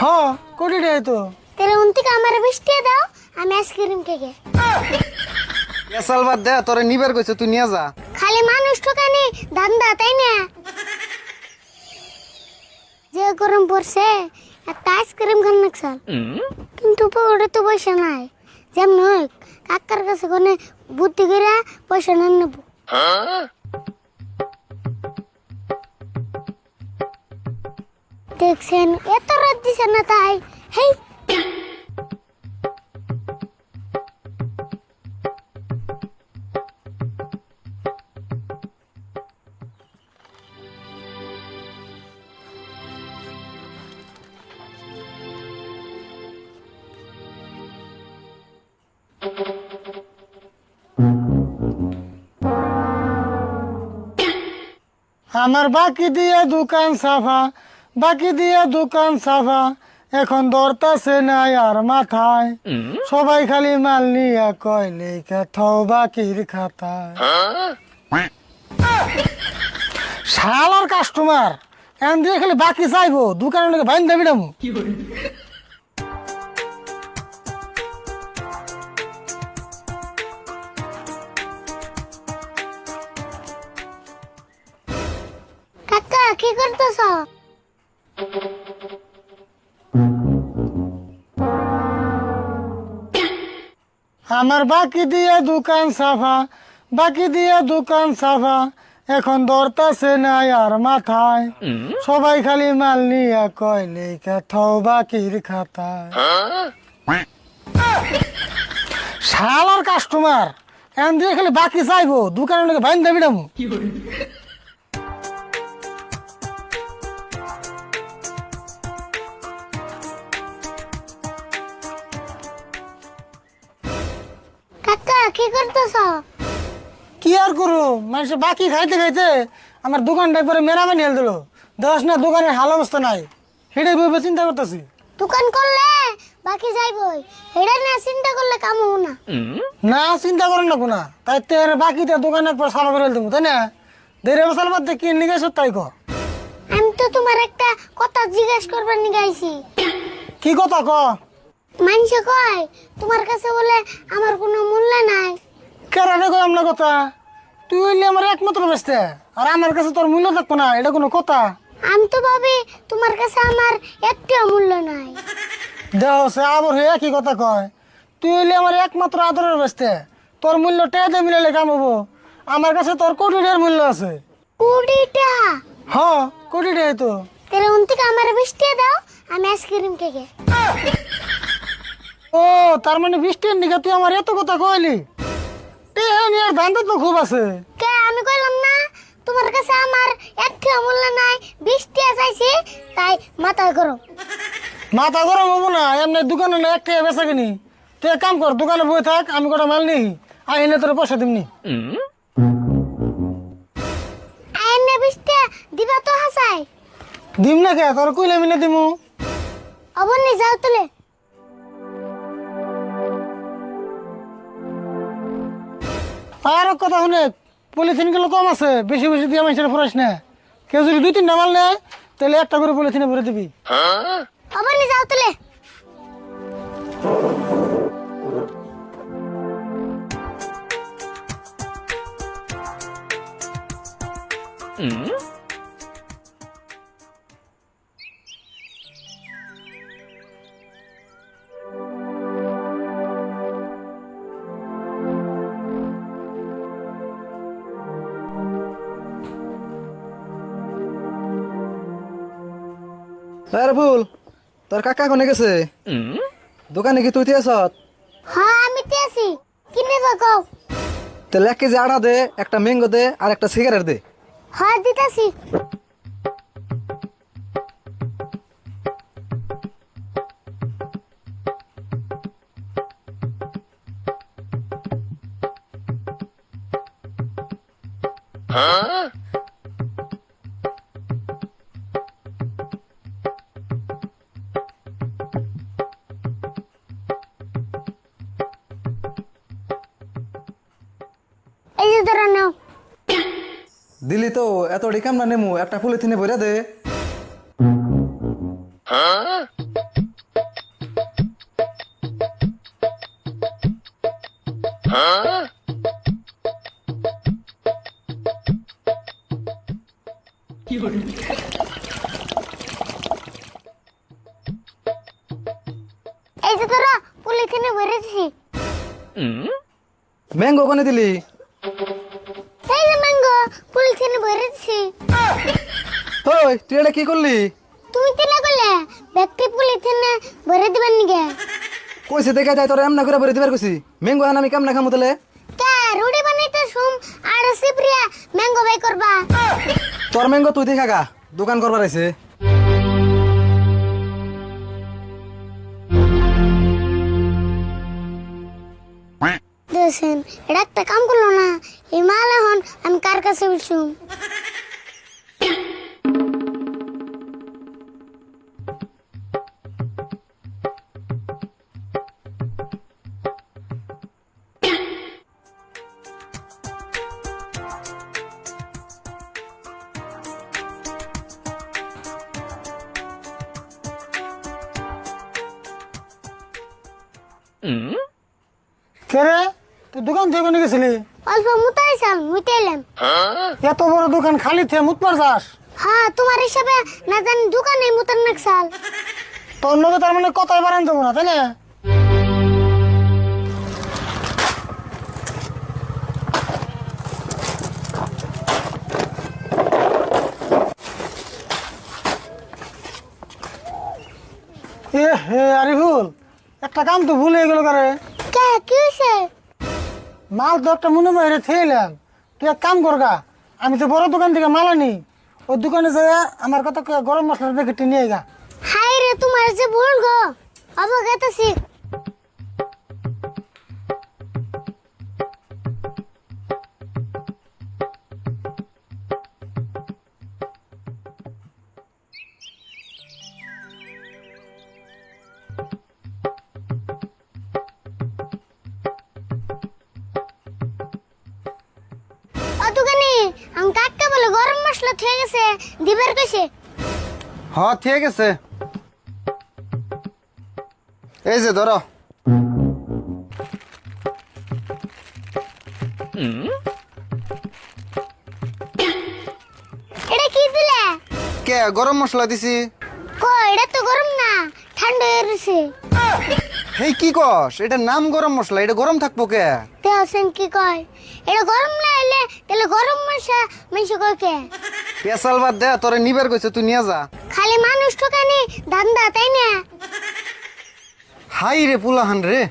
হ্যাঁ কোটি টাকা তো। তাহলে উন থেকে আমার 20 টাকা দাও, আমি আইসক্রিম খেয়ে এসাল বাদ দে, তোরে নিবার কইছে তুই নিয়ে যা। খালি মানুষ ঠকানি ধান্দা, তাই না? যে গরম পড়ছে একটা আইসক্রিম খান নাকসাল, কিন্তু পকেটে তো পয়সা নাই। যেমন হোক কাকার কাছে কোনে বুদ্ধি করে পয়সা না নেবো। দেখছেন এত রাত দিছে না তাই। হেই আমার বাকি দিয়ে দোকান সাফা, বাকি দিয়ে দোকান সাফা, এখন দরতাছে নাই আর মাথায়। সবাই খালি মাল নিয়ে কয় লেখা থাও বাকির খাতায়। শালার কাস্টমার এন দিয়ে খালি বাকি চাইবো, দোকানের লোকে বাইন দাবি নামু। কাকা কি করতেছ? আমার বাকি দিয়ে দোকান সাফা, বাকি দিয়ে দোকান সাফা, এখন দরতাছে নাই আর মাথায়। সবাই খালি মাল নিয়ে কয় লেখা থাও বাকির খাতায়। শালার কাস্টমার এন দিয়ে খালি বাকি চাইবো, দোকানের লোকে বাইন দাবি নামু। কাকা কি করতেছ? কি আর করু, মানুষের বাকি খাইতে খাইতে আমার দোকানটাই পরে মেরামে নিয়ে দিল। দেখ না দোকানের হাল অবস্থা নাই, সেটাই ভেবে চিন্তা করতেছি। দোকান করলে বাকি যাইবই, এটা না চিন্তা করলে কাম হবো না। না চিন্তা করেন না কোনা, তাই তের বাকিটা দোকানে একবার সাফা করে দেবো, তাই না? দেড় বছর বাদ কি নিয়ে গেছো তাই কো। আমি তো তোমার একটা কথা জিজ্ঞেস করবার নিয়ে আইছি। কি কথা ক? মানুষে কয় তোমার কাছে বলে আমার কোনো মূল্য নাই। কেরানে কই আমনা কথা? তুই হইলে আমার একমাত্র বেস্তে, আর আমার কাছে তোর মূল্য থাকবো না, এটা কোনো কথা? আমি তো ভাবি তোমার কাছে আমার একটু মূল্য নাই। দেহ সে আবার হয়ে কি কথা কয়? তুই হইলে আমার একমাত্র আদরের বেস্তে, তোর মূল্য টেয়াতে মিলালে কাম হবো। আমার কাছে তোর কোটি টাকার মূল্য আছে। কুড়িটা? হ্যাঁ কোটি টাকাই তো। তাহলে উন থেকে আমার 20 টাকা দাও, আমি আইসক্রিম খেয়ে ও তার মানে 20 টাকার নিকা তুই আমার এত কথা কইলি? টেহানিয়ার ধান্দা তো খুব আছে। কে আমি কইলাম না তোমার কাছে আমার একটু মূল্য নাই, 20 টাকা চাইছি, তাই মাথা গরম। মাথা গরম হবো না, এমনি দোকানে না একটা বেচা কিনি। তুই এক কাম কর, দোকানে বই থাক, আমি কটা মাল নিই, আইনে তোর পয়সা দিমনি। আইনে 20 টাকা দিবা তো হাসাই? দিম না কে, তোর কইলে মিলে দিমু। অবনি যাও তুলে। আর এক কথা শুনে, পলিথিন গুলো কম আছে, বেশি বেশি দিয়ে মানুষের ফুরাইস না। কেউ যদি 2-3টা মাল নেয় তাহলে একটা করে পলিথিনে ভরে দিবি। অবনি যাও তুলে। আরে ভুল, তোর কাকা কোনে গেছে? দোকানে কি তুই আছ? হ্যাঁ আমি তো আছি, কি নেবা কও? তাহলে 1 কেজি আটা দে, একটা ম্যাঙ্গো দে, আর একটা সিগারেট দে। হ্যাঁ দিতাছি। এই যে ধরে নাও। দিলি তো, এত ডিকাম না নেমু, একটা পলিথিনে ভরে দে। এই যে তোরা পলিথিনে ভরেছি। ম্যাঙ্গো কোনে দিলি? এই যে ম্যাঙ্গো পলিথিনে ভরেছি। ওই তুই এটা কি করলি? তুমি তিলা করলে ব্যক্তি পলিথিনে ভরে দিবেন নিকে। কইছে দেখা যায় তোর এমনা করে ভরে দিবার কইছি। ম্যাঙ্গো আন আমি কেমন খামু তাহলে? কে রুটি বানাইতে শুম আর সিপ্রিয়া ম্যাঙ্গো বাই করবা। তোর ম্যাঙ্গো তুই দেখা গা দোকান করবার আইছে। দেখেন এটা একটা কাম করলো না, এই মাল এখন আমি কার কাছে বিছুম? কে রে, তুই দোকান থেকে কোনে গেছিলি? অল্প মুতাইছাল মুতাইলাম। এত বড় দোকান খালি থেকে মুতবার যাস? হ্যাঁ তোমার হিসাবে না জানি দোকানে মুতার নাকসাল। তোর লগে তার মানে কথাই বাড়ান যাবো না, তাই না? এ হে আরিফুল, একটা কাম তো ভুলে গেল কারে। কে কি হইছে? মাল তো একটা মনে বাইরে থেইলাম। তুই এক কাম কর গা, আমি তো বড় দোকান থেকে মাল আনি, ওই দোকানে যাই আমার কত গরম মশলার প্যাকেটটি নিয়ে গা। হাই রে তোমার যে ভুল গো, অবগতছি। ও দোকানি আমি কাকা বলে গরম মশলা থেকে গেছে দিবার কইছে। হ ঠিক আছে, এই যে ধরো। এটা কি দিলে? কে গরম মশলা দিছি? কো এটা তো গরম না, ঠান্ডা হয়ে রয়েছে। হেই কি কস, এটার নাম গরম মশলা, এটা গরম থাকবো কে? দেওছেন কি কয় এটা গরম না হইলে তাহলে গরম মশলা মিশে কয় কে? পেশাল বাদ দে, তোরে নিবার কইছে, তুই নিয়ে যা। খালি মানুষ ঠকানি ধান্দা তাই না? হাই রে পুলাহান রে।